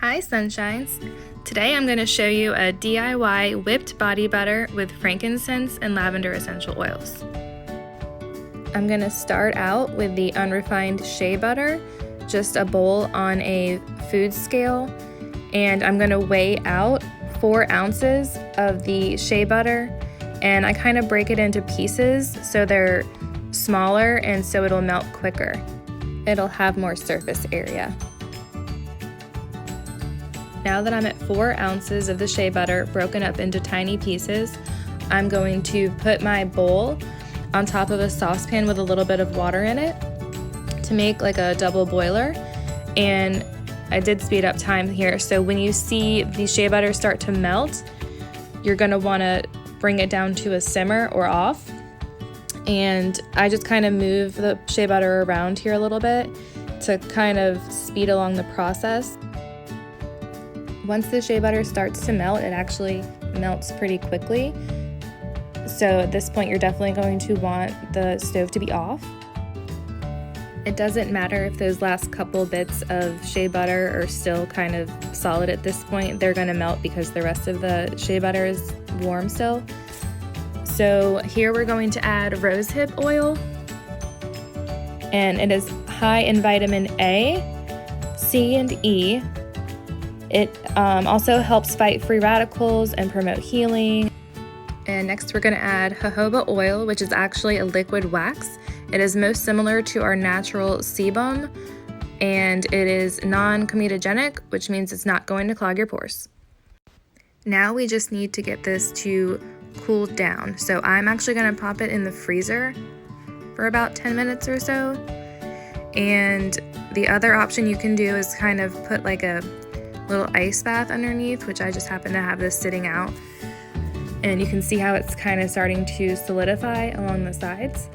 Hi Sunshines! Today I'm going to show you a DIY whipped body butter with frankincense and lavender essential oils. I'm going to start out with the unrefined shea butter, just a bowl on a food scale, and I'm going to weigh out 4 ounces of the shea butter, and I kind of break it into pieces so they're smaller and so it'll melt quicker. It'll have more surface area. Now that I'm at 4 ounces of the shea butter broken up into tiny pieces, I'm going to put my bowl on top of a saucepan with a little bit of water in it to make like a double boiler. And I did speed up time here, so when you see the shea butter start to melt, you're going to want to bring it down to a simmer or off. And I just kind of move the shea butter around here a little bit to kind of speed along the process. Once the shea butter starts to melt, it actually melts pretty quickly. So at this point, you're definitely going to want the stove to be off. It doesn't matter if those last couple bits of shea butter are still kind of solid at this point. They're going to melt because the rest of the shea butter is warm still. So here we're going to add rosehip oil. And it is high in vitamin A, C, and E. It also helps fight free radicals and promote healing. And next we're going to add jojoba oil, which is actually a liquid wax. It is most similar to our natural sebum, and it is non-comedogenic, which means it's not going to clog your pores. Now we just need to get this to cool down. So I'm actually going to pop it in the freezer for about 10 minutes or so. And the other option you can do is kind of put like a little ice bath underneath, which I just happen to have this sitting out, and you can see how it's kind of starting to solidify along the sides.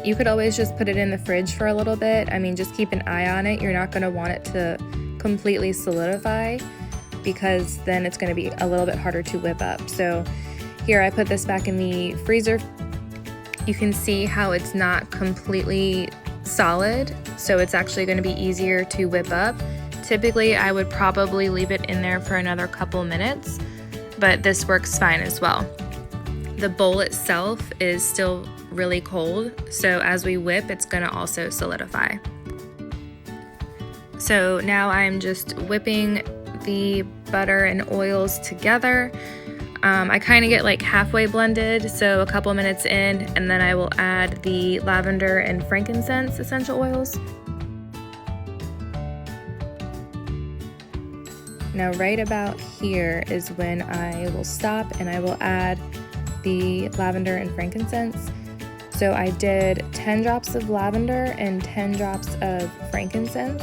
You could always just put it in the fridge for a little bit. I mean, just keep an eye on it. You're not going to want it to completely solidify because then it's going to be a little bit harder to whip up. So here I put this back in the freezer. You can see how it's not completely solid, so it's actually going to be easier to whip up. Typically, I would probably leave it in there for another couple minutes, but this works fine as well. The bowl itself is still really cold, so as we whip, it's going to also solidify. So now I'm just whipping the butter and oils together. I kind of get like halfway blended, so a couple minutes in, and then I will add the lavender and frankincense essential oils. Now right about here is when I will stop and I will add the lavender and frankincense. So I did 10 drops of lavender and 10 drops of frankincense.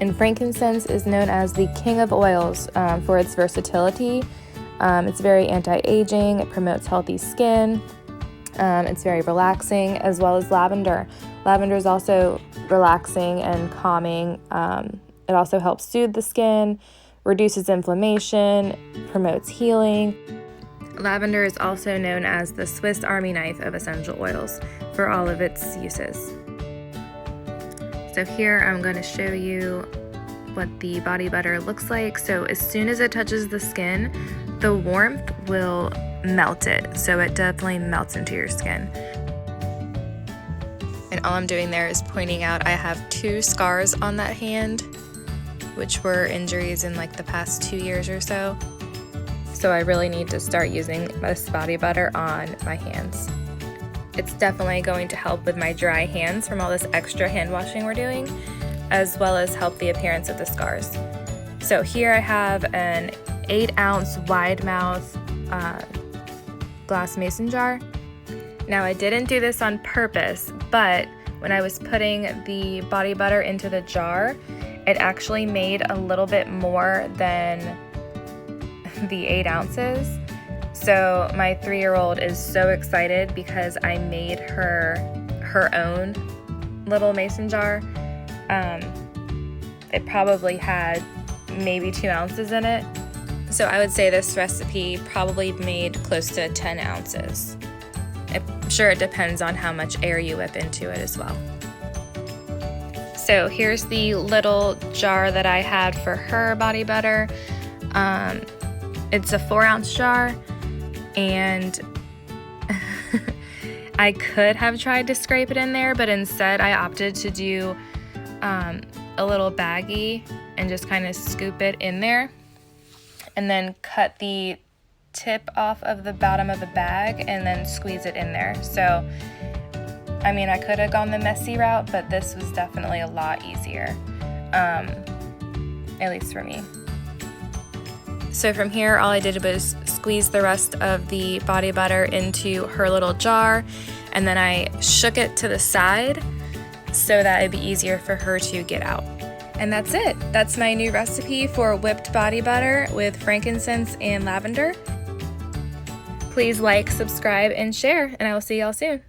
And frankincense is known as the king of oils for its versatility. It's very anti-aging, it promotes healthy skin, it's very relaxing, as well as lavender. Lavender is also relaxing and calming. It also helps soothe the skin, reduces inflammation, promotes healing. Lavender is also known as the Swiss Army knife of essential oils for all of its uses. So here I'm going to show you what the body butter looks like. So as soon as it touches the skin, the warmth will melt it. So it definitely melts into your skin. And all I'm doing there is pointing out I have 2 scars on that hand, which were injuries in like the past 2 years or so. So I really need to start using this body butter on my hands. It's definitely going to help with my dry hands from all this extra hand washing we're doing, as well as help the appearance of the scars. So here I have an 8-ounce wide mouth glass mason jar. Now I didn't do this on purpose, but when I was putting the body butter into the jar, it actually made a little bit more than the 8 ounces. So my 3-year-old is so excited because I made her own little mason jar. It probably had maybe 2 ounces in it. So I would say this recipe probably made close to 10 ounces. I'm sure it depends on how much air you whip into it as well. So here's the little jar that I had for her body butter. It's a 4-ounce jar, and I could have tried to scrape it in there, but instead I opted to do a little baggie and just kind of scoop it in there and then cut the tip off of the bottom of the bag and then squeeze it in there. So I mean, I could have gone the messy route, but this was definitely a lot easier, at least for me. So from here, all I did was squeeze the rest of the body butter into her little jar, and then I shook it to the side so that it'd be easier for her to get out. And that's it. That's my new recipe for whipped body butter with frankincense and lavender. Please like, subscribe, and share, and I will see y'all soon.